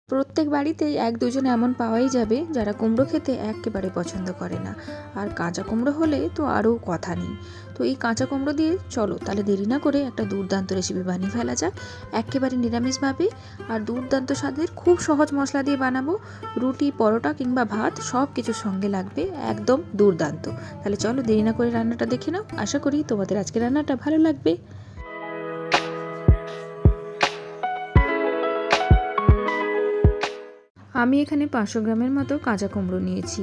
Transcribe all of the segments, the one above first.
প্রত্যেক বাড়িতেই এক দুজন এমন পাওয়াই যাবে যারা কুমড়ো খেতে একেবারে পছন্দ করে না। আর কাঁচা কুমড়ো হলে তো আরও কথা নেই। তো এই কাঁচা কুমড়ো দিয়ে চলো তাহলে দেরি না করে একটা দুর্দান্ত রেসিপি বানিয়ে ফেলা যাক, একেবারে নিরামিষভাবে আর দুর্দান্ত স্বাদের। খুব সহজ মশলা দিয়ে বানাবো, রুটি পরোটা কিংবা ভাত সব কিছুর সঙ্গে লাগবে, একদম দুর্দান্ত। তাহলে চলো দেরি না করে রান্নাটা দেখে নাও। আশা করি তোমাদের আজকে রান্নাটা ভালো লাগবে। আমি এখানে 500 গ্রামের মতো কাঁচা কুমড়ো নিয়েছি।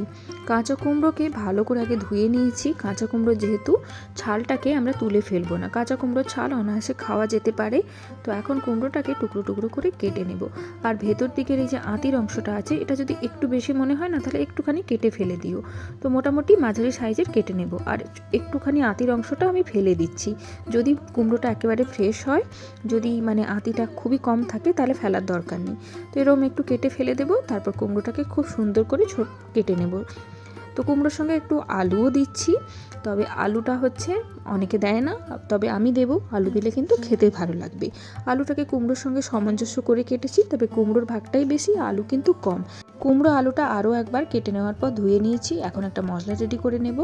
কাঁচা কুমড়োকে ভালো করে আগে ধুয়ে নিয়েছি। কাঁচা কুমড়ো যেহেতু ছালটাকে আমরা তুলে ফেলবো না, কাঁচা কুমড়োর ছাল অনায়াসে খাওয়া যেতে পারে। তো এখন কুমড়োটাকে টুকরো টুকরো করে কেটে নেব। আর ভেতর দিকের এই যে আঁতির অংশটা আছে, এটা যদি একটু বেশি মনে হয় না তাহলে একটুখানি কেটে ফেলে দিও। তো মোটামুটি মাঝারি সাইজের কেটে নেব। আর একটুখানি আঁতির অংশটা আমি ফেলে দিচ্ছি। যদি কুমড়োটা একেবারে ফ্রেশ হয়, যদি মানে আঁতিটা খুবই কম থাকে তাহলে ফেলার দরকার নেই। তো এরকম একটু কেটে ফেলে দেবো। তারপর কুমড়োটাকে খুব সুন্দর করে কেটে নেব। তো কুমড়োর সঙ্গে একটু আলুও দিচ্ছি, তবে আলুটা হচ্ছে অনেকে দেয় না, তবে আমি দেবো। আলু দিলে কিন্তু খেতে ভালো লাগবে। আলুটাকে কুমড়োর সঙ্গে সামঞ্জস্য করে কেটেছি, তবে কুমড়োর ভাগটাই বেশি, আলু কিন্তু কম। কুমড়ো আলুটা আরও একবার কেটে নেওয়ার পর ধুয়ে নিয়েছি। এখন একটা মশলা রেডি করে নেব।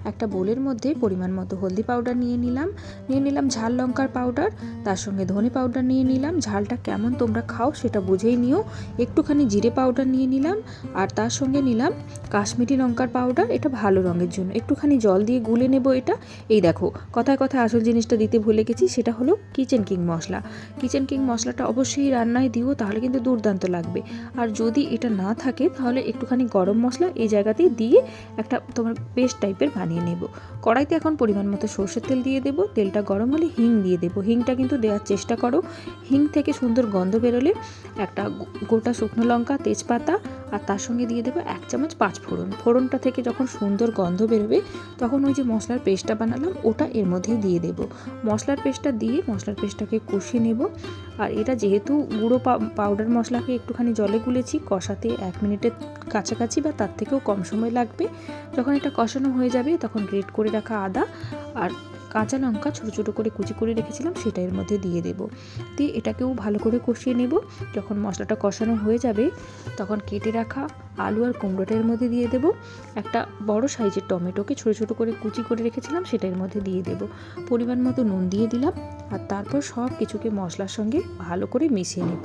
একটা বোলের মধ্যে পরিমাণ মতো হলদি পাউডার নিয়ে নিলাম ঝাল লঙ্কার পাউডার, তার সঙ্গে ধনে পাউডার নিয়ে নিলাম। ঝালটা কেমন তোমরা খাও সেটা বুঝেই নিও। একটুখানি জিরে পাউডার নিয়ে নিলাম, আর তার সঙ্গে নিলাম কাশ্মীরি লঙ্কার পাউডার, এটা ভালো রঙের জন্য। একটুখানি জল দিয়ে গুলে নেব এটা। এই দেখো, কথায় কথায় আসল জিনিসটা দিতে ভুলে গেছি, সেটা হলো কিচেন কিং মশলা। কিচেন কিং মশলাটা অবশ্যই রান্নায় দিও, তাহলে কিন্তু দুর্দান্ত লাগবে। আর যদি এটা না থাকে তাহলে একটুখানি গরম মশলা এই জায়গাতেই দিয়ে একটা তোমার পেস্ট টাইপের বানিয়ে নেব। কড়াইতে এখন পরিমাণ মতো সর্ষের তেল দিয়ে দেবো। তেলটা গরম হলে হিং দিয়ে দেবো। হিংটা কিন্তু দেওয়ার চেষ্টা করো। হিং থেকে সুন্দর গন্ধ বেরোলে একটা গোটা শুকনো লঙ্কা, তেজপাতা, আর তার সঙ্গে দিয়ে দেবো 1 চামচ 5 ফোড়ন। ফোড়নটা থেকে যখন সুন্দর গন্ধ বেরোবে তখন ওই যে মশলার পেস্টটা বানালাম ওটা এর মধ্যেই দিয়ে দেবো। মশলার পেস্টটা দিয়ে মশলার পেস্টটাকে কষিয়ে নেব। আর এটা যেহেতু গুঁড়ো পাউডার মশলাকে একটুখানি জলে গুলেছি, কষাতে 1 মিনিটের কাছাকাছি বা তার থেকেও কম সময় লাগবে। যখন এটা কষানো হয়ে যাবে তখন গ্রেট করে রাখা আদা আর কাঁচা লঙ্কা ছোটো ছোটো করে কুচি করে রেখেছিলাম সেটা এর মধ্যে দিয়ে দেবো। দিয়ে এটাকেও ভালো করে কষিয়ে নেব। যখন মশলাটা কষানো হয়ে যাবে তখন কেটে রাখা আলু আর কুমড়োটা এর মধ্যে দিয়ে দেবো। একটা বড় সাইজের টমেটোকে ছোটো ছোটো করে কুচি করে রেখেছিলাম সেটা এর মধ্যে দিয়ে দেবো। পরিমাণ মতো নুন দিয়ে দিলাম। আর তারপর সব কিছুকে মশলার সঙ্গে ভালো করে মিশিয়ে নেব।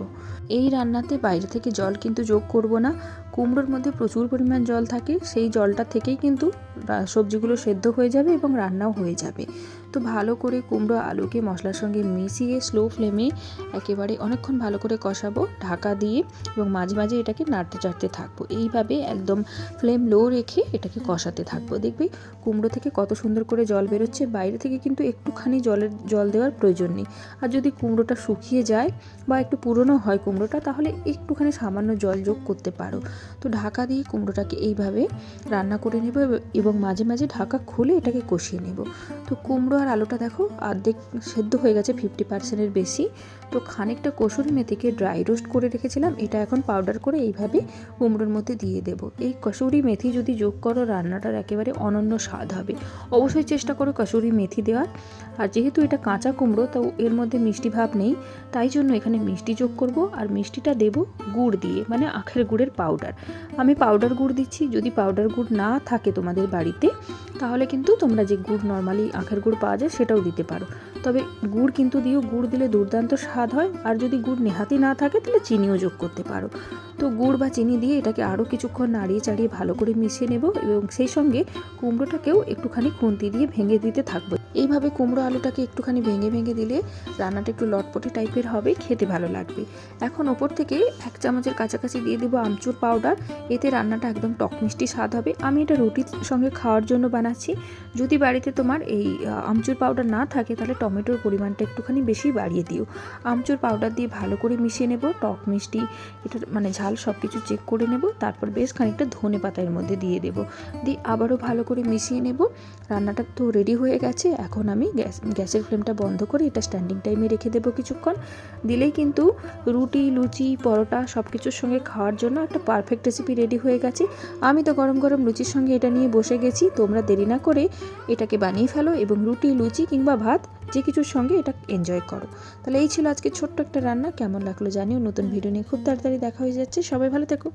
এই রান্নাতে বাইরে থেকে জল কিন্তু যোগ করব না। কুমড়োর মধ্যে প্রচুর পরিমাণ জল থাকে, সেই জলটা থেকেই কিন্তু সবজিগুলো সেদ্ধ হয়ে যাবে এবং রান্নাও হয়ে যাবে। তো ভালো করে কুমড়ো আলুকে মশলার সঙ্গে মিশিয়ে স্লো ফ্লেমে একেবারে অনেকক্ষণ ভালো করে কষাবো ঢাকা দিয়ে, এবং মাঝে মাঝে এটাকে নাড়তে চাড়তে থাকবো। এইভাবে একদম ফ্লেম লো রেখে এটাকে কষাতে থাকবো। দেখবে কুমড়ো থেকে কত সুন্দর করে জল বেরোচ্ছে। বাইরে থেকে কিন্তু একটুখানি জল দেওয়ার প্রয়োজন নেই। আর যদি কুমড়োটা শুকিয়ে যায় বা একটু পুরনো হয় কুমড়োটা, তাহলে একটুখানি সামান্য জল যোগ করতে পারো। তো ঢাকা দিয়ে কুমড়োটাকে এইভাবে রান্না করে নেব এবং মাঝে মাঝে ঢাকা খুলে এটাকে কষিয়ে নেব। তো কুমড়ো আর আলুটা দেখো অর্ধেক সেদ্ধ হয়ে গেছে, 50%-এর বেশি। তো খানিকটা কসুরি মেথিকে ড্রাই রোস্ট করে রেখেছিলাম, এটা এখন পাউডার করে এইভাবে কুমড়োর মধ্যে দিয়ে দেবো। এই কসুরি মেথি যদি যোগ করো রান্নাটার একেবারে অনন্য স্বাদ হবে। অবশ্যই চেষ্টা করো কসুরি মেথি দেওয়ার। আর যেহেতু এটা কাঁচা কুমড়ো, তো এর মধ্যে মিষ্টি ভাব নেই, তাই জন্য এখানে মিষ্টি যোগ করব। আর মিষ্টিটা দেবো গুড় দিয়ে, মানে আখের গুড়ের পাউডার। আমি পাউডার গুড় দিচ্ছি। যদি পাউডার গুড় না থাকে তোমাদের বাড়িতে তাহলে কিন্তু তোমরা যে গুড় নর্মালি আখের গুড় পাওয়া যায় সেটাও দিতে পারো। তবে গুড় কিন্তু দিও, গুড় দিলে দুর্দান্ত স্বাদ হয়। আর যদি গুড় নেহাতি না থাকে তাহলে চিনিও যোগ করতে পারো। তো গুড় বা চিনি দিয়ে এটাকে আরও কিছুক্ষণ নাড়িয়ে চাড়িয়ে ভালো করে মিশিয়ে নেব, এবং সেই সঙ্গে কুমড়োটাকেও একটুখানি খুন্তি দিয়ে ভেঙে দিতে থাকবো। এইভাবে কুমড়ো আলুটাকে একটুখানি ভেঙে ভেঙে দিলে রান্নাটা একটু লটপটি টাইপের হবে, খেতে ভালো লাগবে। এখন ওপর থেকে 1 চামচের কাছাকাছি দিয়ে দেবো আমচুর পাউডার। এতে রান্নাটা একদম টক মিষ্টি স্বাদ হবে। আমি এটা রুটির সঙ্গে খাওয়ার জন্য বানাচ্ছি। যদি বাড়িতে তোমার এই আমচুর পাউডার না থাকে তাহলে টমেটোর পরিমাণটা একটুখানি বেশি বাড়িয়ে দিও। আমচুর পাউডার দিয়ে ভালো করে মিশিয়ে নেব। টক মিষ্টি এটা মানে ঝাল সব কিছু চেক করে নেব। তারপর বেশ খানিকটা ধনে পাতা এর মধ্যে দিয়ে দেবো। দিয়ে আবারও ভালো করে মিশিয়ে নেব। রান্নাটা তো রেডি হয়ে গেছে। এখন আমি গ্যাসের ফ্লেমটা বন্ধ করে এটা স্ট্যান্ডিং টাইমে রেখে দেবো কিছুক্ষণ। দিলেই কিন্তু রুটি, লুচি, পরোটা সব কিছুর সঙ্গে খাওয়ার জন্য একটা পারফেক্ট রেসিপি রেডি হয়ে গেছে। আমি তো গরম গরম লুচির সঙ্গে এটা নিয়ে বসে গেছি। তোমরা দেরি না করে এটাকে বানিয়ে ফেলো এবং রুটি, লুচি কিংবা ভাত যে কিছুর সঙ্গে এটা এনজয় করো। তাহলে এই ছিল আজকে ছোট্ট একটা রান্না। কেমন লাগলো জানিও। নতুন ভিডিও নিয়ে খুব তাড়াতাড়ি দেখা হয়ে যাচ্ছে। সবাই ভালো থেকো।